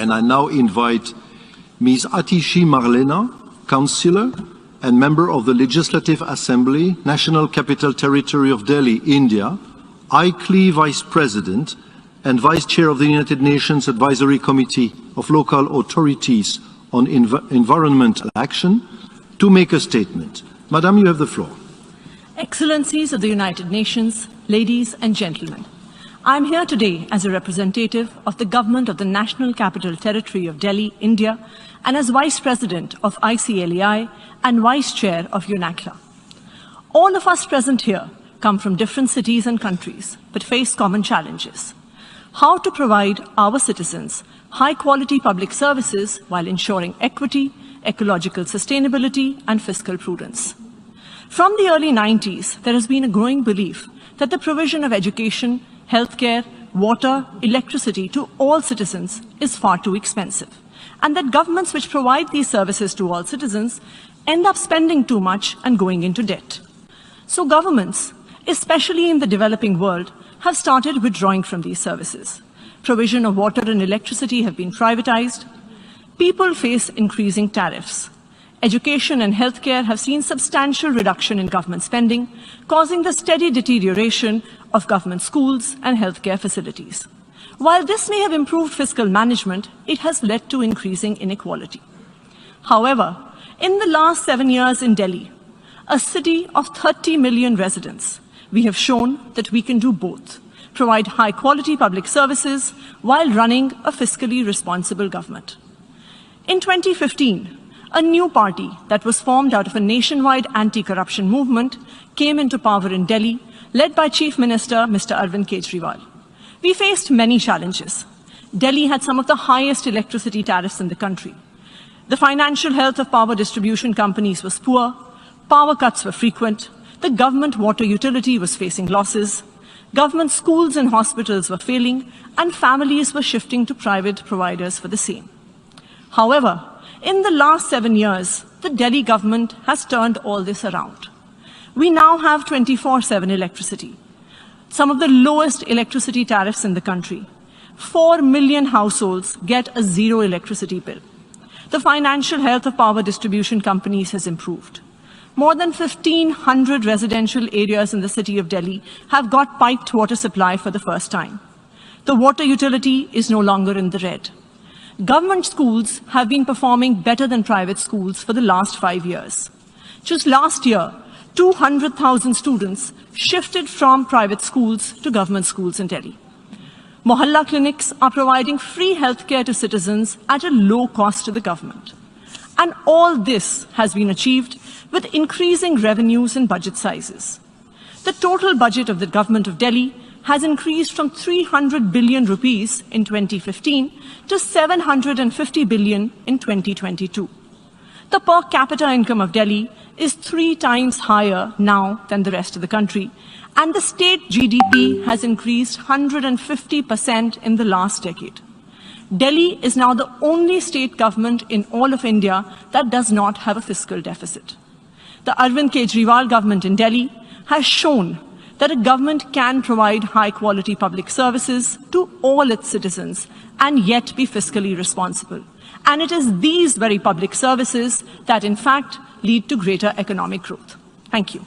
And I now invite Ms. Atishi Marlena, Councillor and Member of the Legislative Assembly, National Capital Territory of Delhi, India, ICLEI Vice President and Vice Chair of the United Nations Advisory Committee of Local Authorities on Environmental Action, to make a statement. Madam, you have the floor. Excellencies of the United Nations, ladies and gentlemen, I am here today as a representative of the Government of the National Capital Territory of Delhi, India, and as Vice President of ICLEI and Vice Chair of UNACLA. All of us present here come from different cities and countries, but face common challenges. How to provide our citizens high-quality public services while ensuring equity, ecological sustainability, and fiscal prudence. From the early 90s, there has been a growing belief that the provision of education, healthcare, water, electricity to all citizens is far too expensive, and that governments which provide these services to all citizens end up spending too much and going into debt. So governments, especially in the developing world, have started withdrawing from these services. Provision of water and electricity have been privatized. People face increasing tariffs. Education and healthcare have seen substantial reduction in government spending, causing the steady deterioration of government schools and healthcare facilities. While this may have improved fiscal management, it has led to increasing inequality. However, in the last 7 years in Delhi, a city of 30 million residents, we have shown that we can do both, provide high-quality public services while running a fiscally responsible government. In 2015, a new party that was formed out of a nationwide anti-corruption movement came into power in Delhi, led by Chief Minister Mr. Arvind Kejriwal. We faced many challenges. Delhi had some of the highest electricity tariffs in the country. The financial health of power distribution companies was poor, power cuts were frequent, the government water utility was facing losses, government schools and hospitals were failing, and families were shifting to private providers for the same. However, in the last 7 years, the Delhi government has turned all this around. We now have 24/7 electricity, some of the lowest electricity tariffs in the country. 4 million households get a zero electricity bill. The financial health of power distribution companies has improved. More than 1,500 residential areas in the city of Delhi have got piped water supply for the first time. The water utility is no longer in the red. Government schools have been performing better than private schools for the last 5 years. Just last year, 200,000 students shifted from private schools to government schools in Delhi. Mohalla clinics are providing free healthcare to citizens at a low cost to the government. And all this has been achieved with increasing revenues and budget sizes. The total budget of the government of Delhi has increased from 300 billion rupees in 2015 to 750 billion in 2022. The per capita income of Delhi is 3 times higher now than the rest of the country, and the state GDP has increased 150% in the last decade. Delhi is now the only state government in all of India that does not have a fiscal deficit. The Arvind Kejriwal government in Delhi has shown that a government can provide high-quality public services to all its citizens and yet be fiscally responsible. And it is these very public services that, in fact, lead to greater economic growth. Thank you.